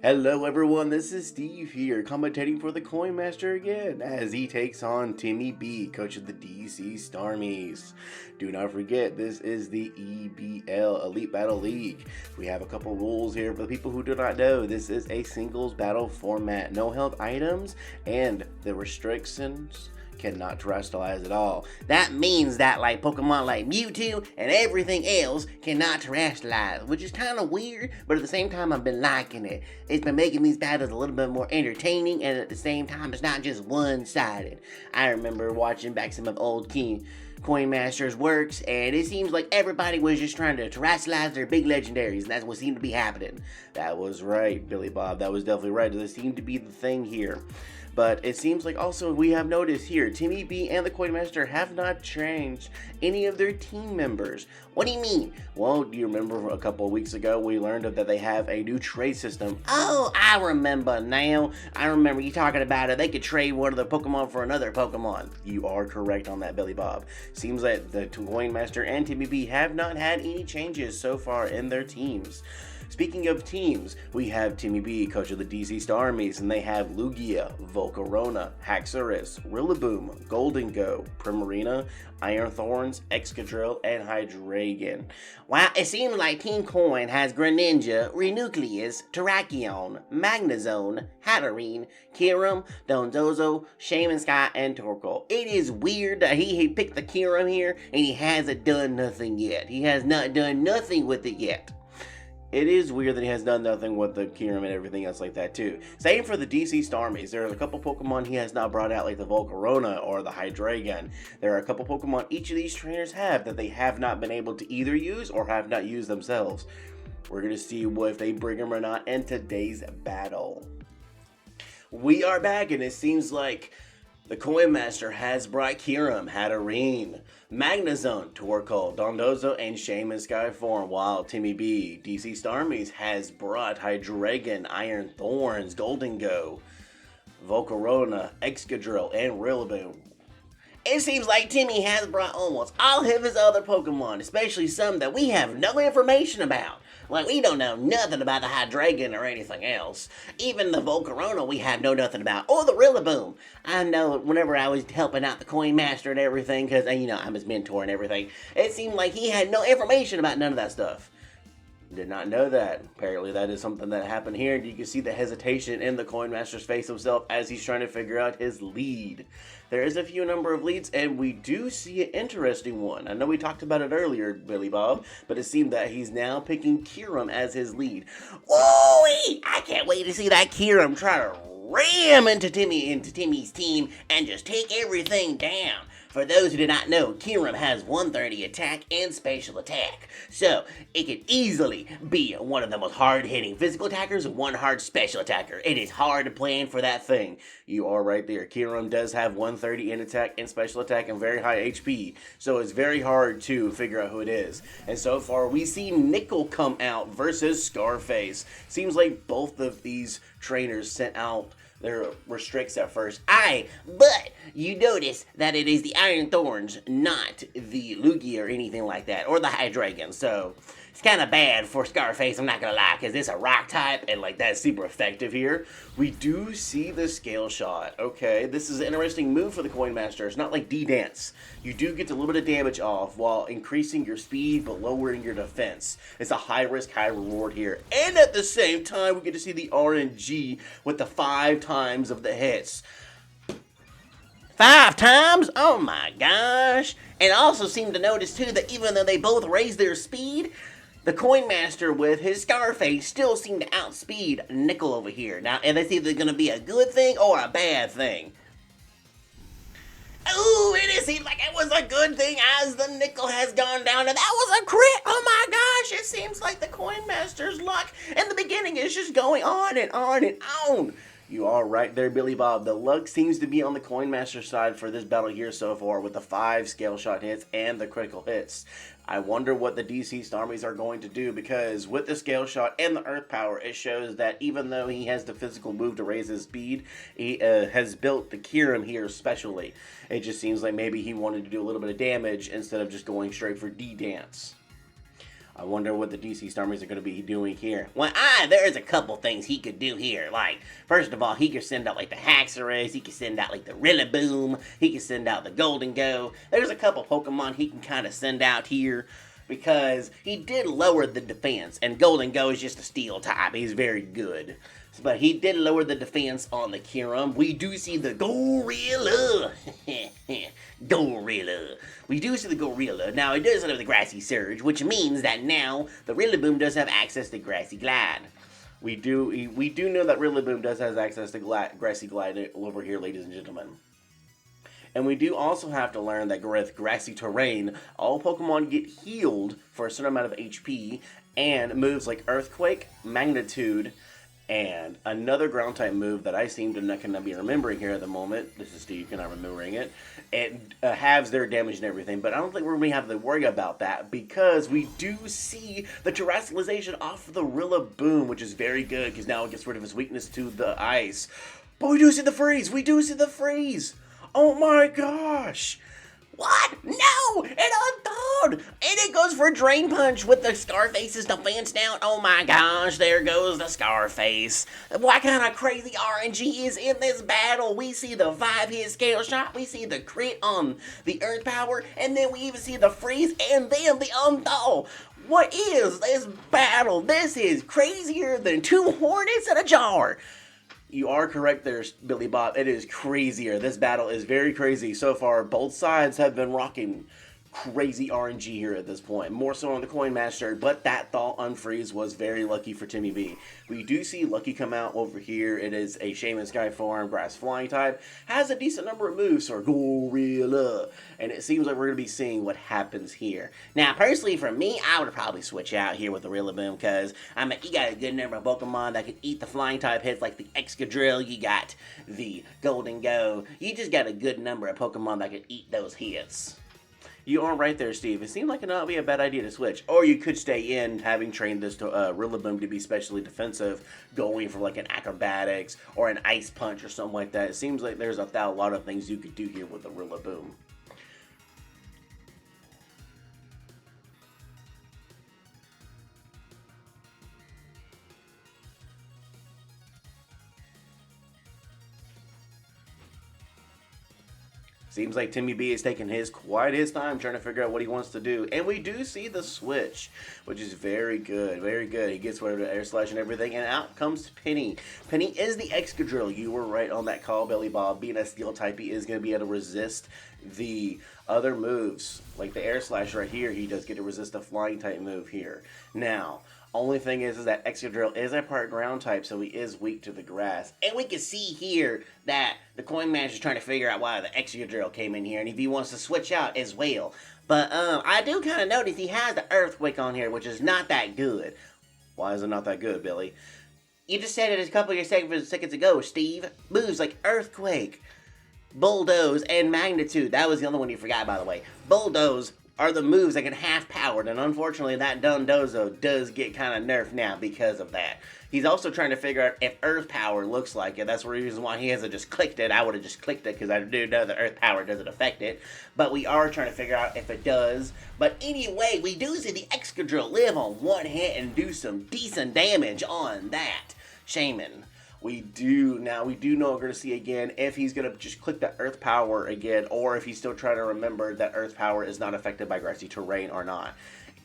Hello everyone, this is Steve here, commentating for the Coin Master again, as he takes on Timmy B, coach of the D.C Starmies. Do not forget, this is the EBL, Elite Battle League. We have a couple rules here for the people who do not know. This is a singles battle format, no held items, and the restrictions cannot terrestrialize at all. That means that like Pokemon like Mewtwo and everything else cannot terrestrialize, which is kind of weird, but at the same time I've been liking it. It's been making these battles a little bit more entertaining, and at the same time it's not just one-sided. I remember watching back some of old Coin Master's works, and it seems like everybody was just trying to terrestrialize their big legendaries, and that's what seemed to be happening. That was right, Billy Bob. That was definitely right. That seemed to be the thing here. But it seems like also we have noticed here, Timmy B and the Coin Master have not changed any of their team members. What do you mean? Well, do you remember a couple of weeks ago we learned that they have a new trade system? Oh, I remember now. I remember you talking about it. They could trade one of the Pokemon for another Pokemon. You are correct on that, Billy Bob. Seems like the Coin Master and Timmy B have not had any changes so far in their teams. Speaking of teams, we have Timmy B, coach of the D.C Starmies, and they have Lugia, Volcarona, Haxorus, Rillaboom, Goldengo, Primarina, Iron Thorns, Excadrill, and Hydreigon. Wow, it seems like Team Coin has Greninja, Renucleus, Terrakion, Magnezone, Hatterene, Kyurem, Dondozo, Shaman Sky, and Torkoal. It is weird that he picked the Kyurem here, and he hasn't done nothing yet. He has not done nothing with it yet. It is weird that he has done nothing with the Kyurem and everything else like that too. Same for the D.C Starmies. There are a couple Pokemon he has not brought out, like the Volcarona or the Hydreigon. There are a couple Pokemon each of these trainers have that they have not been able to either use or have not used themselves. We're going to see if they bring them or not in today's battle. We are back, and it seems like the Coin Master has brought Kyurem, Hatterene, Magnezone, Torkoal, Dondozo, and Shaman Sky form, while Timmy B, D.C Starmies, has brought Hydreigon, Iron Thorns, Goldengo, Volcarona, Excadrill, and Rillaboom. It seems like Timmy has brought almost all of his other Pokemon, especially some that we have no information about. Like, we don't know nothing about the Hydreigon or anything else. Even the Volcarona we have know nothing about, or the Rillaboom. I know whenever I was helping out the Coin Master and everything, because, I'm his mentor and everything, it seemed like he had no information about none of that stuff. Did not know that. Apparently that is something that happened here. You can see the hesitation in the Coin Master's face himself as he's trying to figure out his lead. There is a few number of leads, and we do see an interesting one. I know we talked about it earlier, Billy Bob, but it seemed that he's now picking Kyurem as his lead. Whoa! I can't wait to see that Kyurem try to ram into Timmy's team and just take everything down. For those who do not know, Kyurem has 130 attack and special attack, so it can easily be one of the most hard-hitting physical attackers and one hard special attacker. It is hard to plan for that thing. You are right there. Kyurem does have 130 in attack and special attack and very high HP, so it's very hard to figure out who it is. And so far, we see Nickel come out versus Scarface. Seems like both of these trainers sent out their restricts at first. But you notice that it is the Iron Thorns, not the Lugia or anything like that, or the Hydreigon. So it's kind of bad for Scarface, I'm not gonna lie, because it's a rock type, and like that's super effective here. We do see the scale shot. Okay, this is an interesting move for the Coin Master. It's not like D-Dance. You do get a little bit of damage off while increasing your speed but lowering your defense. It's a high risk, high reward here. And at the same time, we get to see the RNG with the 5 times of the hits. 5 times? Oh my gosh. And I also seem to notice too that even though they both raise their speed, the Coin Master with his Scarface still seemed to outspeed Nickel over here. Now, and that's either going to be a good thing or a bad thing. Ooh, it seemed like it was a good thing as the Nickel has gone down, and that was a crit. Oh my gosh, it seems like the Coin Master's luck in the beginning is just going on and on and on. You are right there, Billy Bob. The luck seems to be on the Coin Master side for this battle here so far with the 5 scale shot hits and the critical hits. I wonder what the D.C Starmies are going to do, because with the scale shot and the earth power, it shows that even though he has the physical move to raise his speed, he has built the Kyurem here specially. It just seems like maybe he wanted to do a little bit of damage instead of just going straight for D-Dance. I wonder what the DC Starmies are going to be doing here. Well, there's a couple things he could do here. Like, first of all, he could send out, like, the Haxorus. He could send out, like, the Rillaboom. He could send out the Golden Go. There's a couple Pokemon he can kind of send out here, because he did lower the defense, and Golden Go is just a steel type. He's very good. But he did lower the defense on the Kyurem. We do see the Gorilla. Gorilla. We do see the Gorilla. Now, it does have the Grassy Surge, which means that now the Rillaboom does have access to Grassy Glide. We do know that Rillaboom does have access to Grassy Glide over here, ladies and gentlemen. And we do also have to learn that with Grassy Terrain, all Pokemon get healed for a certain amount of HP, and moves like Earthquake, Magnitude, and another ground type move that I seem to not be remembering here at the moment. This is Steve, not remembering it. It halves their damage and everything, but I don't think we're going to have to worry about that, because we do see the Terrestrialization off of the Rillaboom, which is very good, because now it gets rid of his weakness to the ice. But we do see the freeze! We do see the freeze! Oh my gosh! What? No! It unthawed! And it goes for a Drain Punch with the Scarface's defense down. Oh my gosh, there goes the Scarface. What kind of crazy RNG is in this battle? We see the 5-hit scale shot, we see the crit on the Earth Power, and then we even see the freeze, and then the unthaw. What is this battle? This is crazier than 2 hornets in a jar. You are correct there, Billy Bob. It is crazier. This battle is very crazy. So far, both sides have been rocking crazy RNG here at this point. More so on the Coin Master, but that Thaw Unfreeze was very lucky for Timmy B. We do see Lucky come out over here. It is a Shaman Sky Form, Grass Flying type. Has a decent number of moves for Gorilla. And it seems like we're going to be seeing what happens here. Now, personally, for me, I would probably switch out here with the Rillaboom, because you got a good number of Pokemon that can eat the flying type hits, like the Excadrill. You got the Golden Go. You just got a good number of Pokemon that can eat those hits. You are right there, Steve. It seemed like it not be a bad idea to switch. Or you could stay in, having trained this Rillaboom to be specially defensive, going for like an Acrobatics or an Ice Punch or something like that. It seems like there's a lot of things you could do here with the Rillaboom. Seems like Timmy B is taking quite his time trying to figure out what he wants to do. And we do see the switch, which is very good, very good. He gets rid of the Air Slash and everything, and out comes Penny. Penny is the Excadrill. You were right on that call, Billy Bob. Being a Steel type, he is going to be able to resist the other moves. Like the Air Slash right here, he does get to resist a Flying type move here. Now, only thing is that Excadrill is a part ground type, so he is weak to the grass. And we can see here that the Coin Master is trying to figure out why the Excadrill came in here, and if he wants to switch out as well. But I do kind of notice he has the Earthquake on here, which is not that good. Why is it not that good, Billy? You just said it a couple of seconds ago, Steve. Moves like Earthquake, Bulldoze, and Magnitude. That was the other one you forgot, by the way. Bulldoze are the moves that can half-powered, and unfortunately that Dondozo does get kind of nerfed now because of that. He's also trying to figure out if Earth Power looks like it. That's the reason why he hasn't just clicked it. I would have just clicked it because I do know that Earth Power doesn't affect it. But we are trying to figure out if it does. But anyway, we do see the Excadrill live on one hit and do some decent damage on that Shaman. We do know we're going to see again if he's going to just click the Earth Power again, or if he's still trying to remember that Earth Power is not affected by Grassy Terrain or not.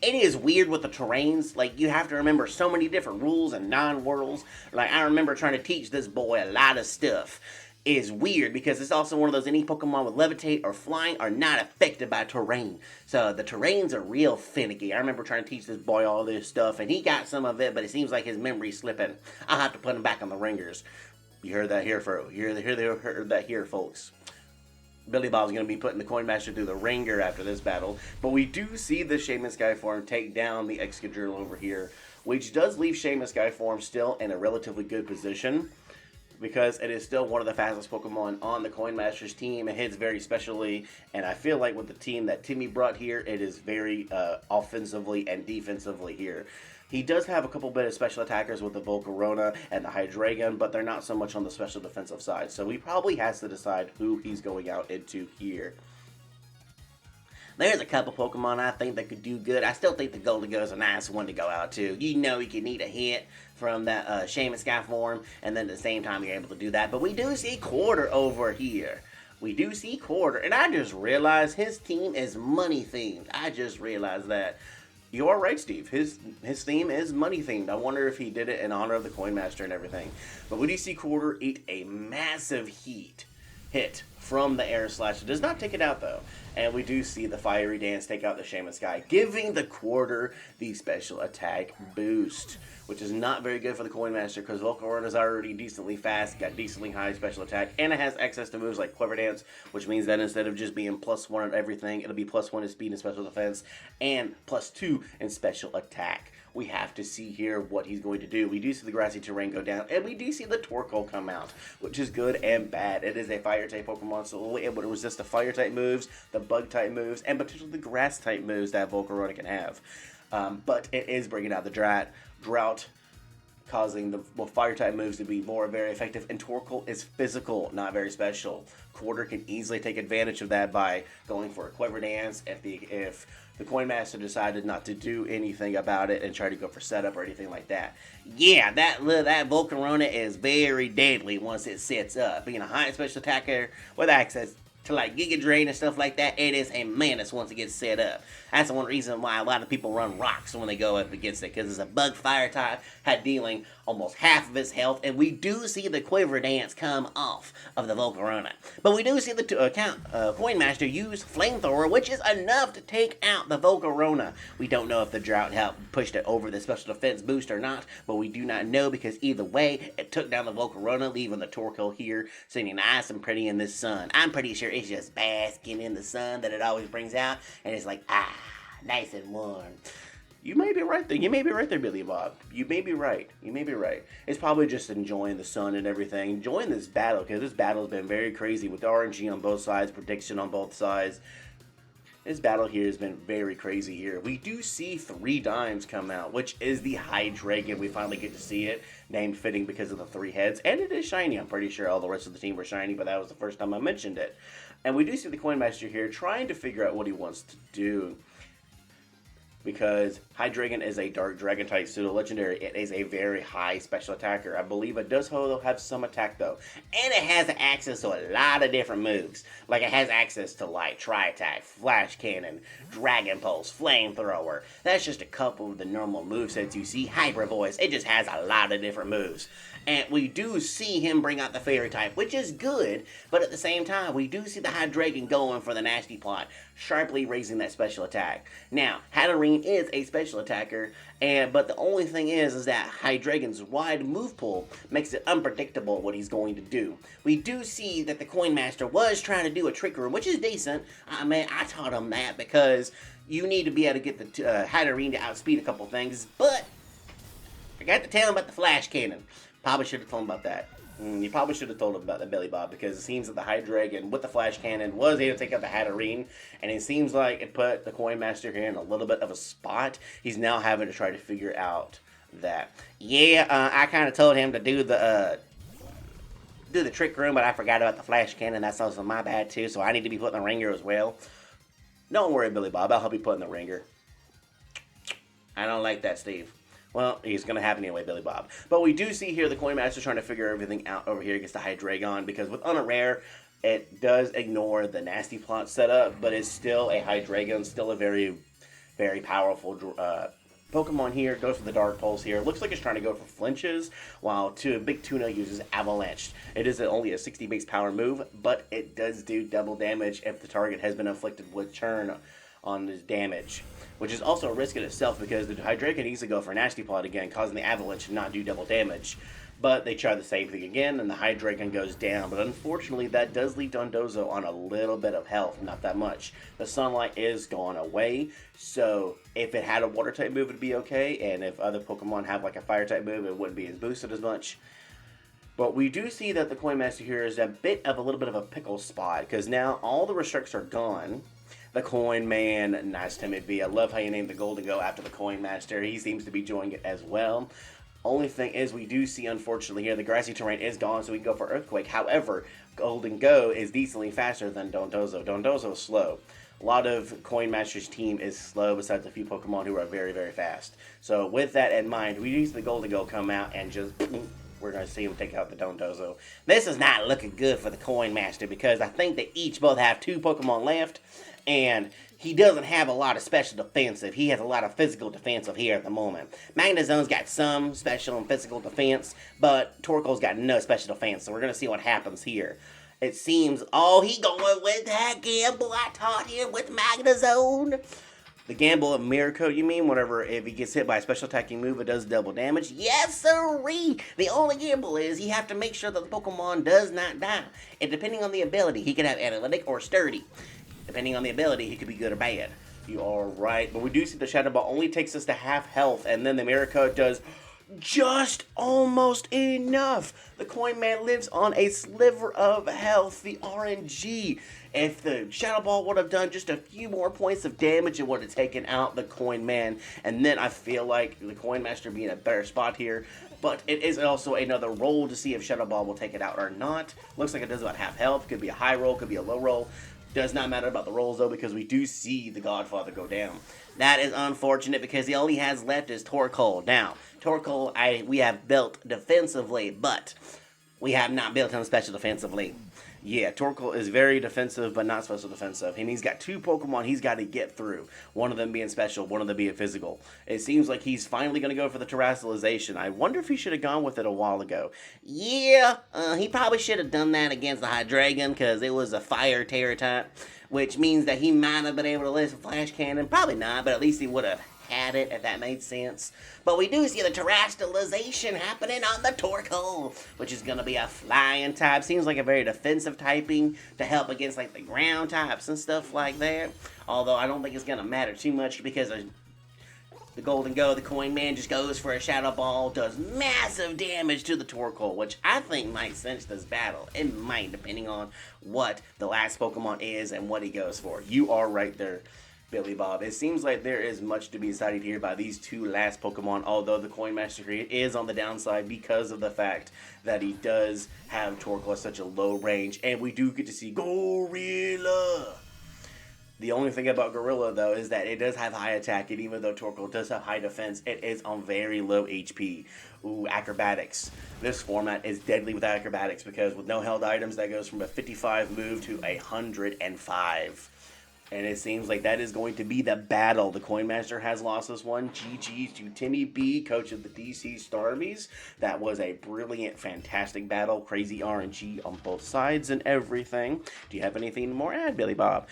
It is weird with the terrains. Like, you have to remember so many different rules and non-worlds. Like, I remember trying to teach this boy a lot of stuff. Is weird because it's also one of those, any Pokemon with Levitate or Flying are not affected by terrain. So the terrains are real finicky. I remember trying to teach this boy all this stuff, and he got some of it, but it seems like his memory's slipping. I'll have to put him back on the ringers. You heard that here, heard that here, folks. Billy Bob's going to be putting the Coin Master through the ringer after this battle. But we do see the Shaman Skyform take down the Excadrill over here, which does leave Shaman Skyform still in a relatively good position, because it is still one of the fastest Pokemon on the Coin Master's team. It hits very specially, and I feel like with the team that Timmy brought here, it is very offensively and defensively here. He does have a couple bit of special attackers with the Volcarona and the Hydreigon, but they're not so much on the special defensive side. So he probably has to decide who he's going out into here. There's a couple Pokemon I think that could do good. I still think the Golden Go is a nice one to go out to. You know you can need a hit from that Shaman Sky form, and then at the same time you're able to do that. But we do see Quarter over here. We do see Quarter, and I just realized his team is money themed. I just realized that. You are right, Steve. His theme is money themed. I wonder if he did it in honor of the Coin Master and everything. But we do see Quarter eat a massive hit from the Air Slash. It does not take it out though. And we do see the Fiery Dance take out the Shaman Sky, giving the Quarter the special attack boost, which is not very good for the Coin Master because Volcarona is already decently fast, got decently high special attack, and it has access to moves like Quiver Dance, which means that instead of just being +1 on everything, it'll be +1 in speed and special defense, and +2 in special attack. We have to see here what he's going to do. We do see the grassy terrain go down, and we do see the Torkoal come out, which is good and bad. It is a fire-type Pokemon, so it'll be able to resist the fire-type moves, the bug-type moves, and potentially the grass-type moves that Volcarona can have. But it is bringing out the Drought, causing the fire-type moves to be very effective, and Torkoal is physical, not very special. Quarter can easily take advantage of that by going for a Quiver Dance if the Coin Master decided not to do anything about it and try to go for setup or anything like that. Yeah, that Volcarona is very deadly once it sets up. Being a high special attacker with access to like Giga Drain and stuff like that, it is a menace once it gets set up. That's the one reason why a lot of people run Rocks when they go up against it, because it's a bug fire type, had dealing almost half of its health, and we do see the Quiver Dance come off of the Volcarona. But we do see the Coin Master use Flamethrower, which is enough to take out the Volcarona. We don't know if the Drought helped push it over the special defense boost or not, but we do not know because either way, it took down the Volcarona, leaving the Torkoal here sitting nice and pretty in the sun. I'm pretty sure it's just basking in the sun that it always brings out, and it's like, nice and warm. You may be right there. You may be right there, Billy Bob. You may be right. You may be right. It's probably just enjoying the sun and everything. Enjoying this battle, because this battle has been very crazy with RNG on both sides, prediction on both sides. This battle here has been very crazy here. We do see 3 dimes come out, which is the Hydreigon. We finally get to see it, named fitting because of the 3 heads. And it is shiny. I'm pretty sure all the rest of the team were shiny, but that was the first time I mentioned it. And we do see the Coin Master here trying to figure out what he wants to do, because Hydreigon is a Dark Dragon type pseudo-legendary. It is a very high special attacker. I believe it does have some attack though. And it has access to a lot of different moves. Like it has access to like Tri-Attack, Flash Cannon, Dragon Pulse, Flamethrower. That's just a couple of the normal movesets you see. Hyper Voice, it just has a lot of different moves. And we do see him bring out the Fairy type, which is good, but at the same time, we do see the Hydreigon going for the nasty plot, sharply raising that special attack. Now, Hatterene is a special attacker, but the only thing is that Hydreigon's wide move pool makes it unpredictable what he's going to do. We do see that the Coin Master was trying to do a Trick Room, which is decent. I mean, I taught him that because you need to be able to get the Hatterene to outspeed a couple things, but I forgot to tell him about the Flash Cannon. Probably should have told him about that. You probably should have told him about the Billy Bob, because it seems that the Hydreigon with the Flash Cannon was able to take out the Hatterene, and it seems like it put the Coin Master here in a little bit of a spot. He's now having to try to figure out that. Yeah, I kind of told him to do the Trick Room, but I forgot about the Flash Cannon. That's also my bad too, so I need to be putting the Ringer as well. Don't worry, Billy Bob. I'll help you put in the Ringer. I don't like that, Steve. Well, it's going to happen anyway, Billy Bob. But we do see here the Coin Master trying to figure everything out over here against the Hydreigon, because with Unrare, it does ignore the nasty plot setup, but it's still a Hydreigon, still a very, very powerful Pokemon here. Goes for the Dark Pulse here. Looks like it's trying to go for flinches, while Big Tuna uses Avalanche. It is only a 60 base power move, but it does do double damage if the target has been afflicted with churn on this damage, which is also a risk in itself, because the Hydreigon needs to go for Nasty Plot again, causing the Avalanche to not do double damage. But they try the same thing again, and the Hydreigon goes down. But unfortunately, that does leave Dondozo on a little bit of health, not that much. The Sunlight is gone away, so if it had a Water-type move, it would be okay, and if other Pokemon have like a Fire-type move, it wouldn't be as boosted as much. But we do see that the Coin Master here is a little bit of a pickle spot, because now all the restricts are gone. The Coin Man, nice Timmy B. I love how you named the Golden Go after the Coin Master. He seems to be enjoying it as well. Only thing is, we do see, unfortunately, here the grassy terrain is gone, so we can go for Earthquake. However, Golden Go is decently faster than Dondozo. Dondozo is slow. a lot of Coin Master's team is slow besides a few Pokemon who are very, very fast. So with that in mind, we use the Golden come out and just... We're going to see him take out the Dondozo. This is not looking good for the Coin Master because I think they each both have 2 Pokemon left. And he doesn't have a lot of special defensive. He has a lot of physical defensive here at the moment. Magnezone's got some special and physical defense, but Torkoal's got no special defense. So we're going to see what happens here. It seems, he going with that gamble I taught him with Magnezone. The gamble of Mirror Coat, you mean? Whenever if he gets hit by a special attacking move, it does double damage? Yes, sirree! The only gamble is you have to make sure that the Pokemon does not die. And depending on the ability, he can have Analytic or Sturdy. Depending on the ability, he could be good or bad. You are right. But we do see the Shadow Ball only takes us to half health, and then the Mirror Coat does just almost enough. The Coin Man lives on a sliver of health. The RNG. If the Shadow Ball would have done just a few more points of damage, it would have taken out the Coin Man. And then I feel like the Coin Master be in a better spot here. But it is also another roll to see if Shadow Ball will take it out or not. Looks like it does about half health. Could be a high roll, could be a low roll. Does not matter about the rolls, though, because we do see the Godfather go down. That is unfortunate because he only has left is Torkoal. Now, Torkoal, we have built defensively, but we have not built him special defensively. Yeah, Torkoal is very defensive, but not special defensive. And he's got 2 Pokemon he's got to get through. One of them being special, one of them being physical. It seems like he's finally going to go for the Terrestrialization. I wonder if he should have gone with it a while ago. Yeah, he probably should have done that against the Hydreigon because it was a fire Terra type, which means that he might have been able to list a Flash Cannon. Probably not, but at least he would have had it, if that made sense. But we do see the Terrestrialization happening on the Torkoal, which is going to be a flying type. Seems like a very defensive typing to help against like the ground types and stuff like that. Although I don't think it's going to matter too much because the Golden the Coin Man just goes for a Shadow Ball, does massive damage to the Torkoal, which I think might cinch this battle. It might, depending on what the last Pokemon is and what he goes for. You are right there, Billy Bob. It seems like there is much to be decided here by these 2 last Pokemon, although the Coin Master is on the downside because of the fact that he does have Torkoal at such a low range, and we do get to see Gorilla. The only thing about Gorilla, though, is that it does have high attack, and even though Torkoal does have high defense, it is on very low HP. Ooh, Acrobatics. This format is deadly with Acrobatics because with no held items, that goes from a 55 move to 105. And it seems like that is going to be the battle. The Coin Master has lost this one. GG's to Timmy B, coach of the D.C Starmies. That was a brilliant, fantastic battle. Crazy RNG on both sides and everything. Do you have anything more to add, Billy Bob?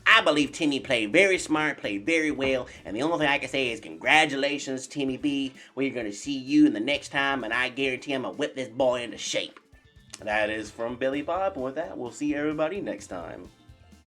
I believe Timmy played very smart, played very well, and the only thing I can say is congratulations, Timmy B. We're going to see you in the next time, and I guarantee I'm going to whip this boy into shape. That is from Billy Bob, and with that, we'll see everybody next time.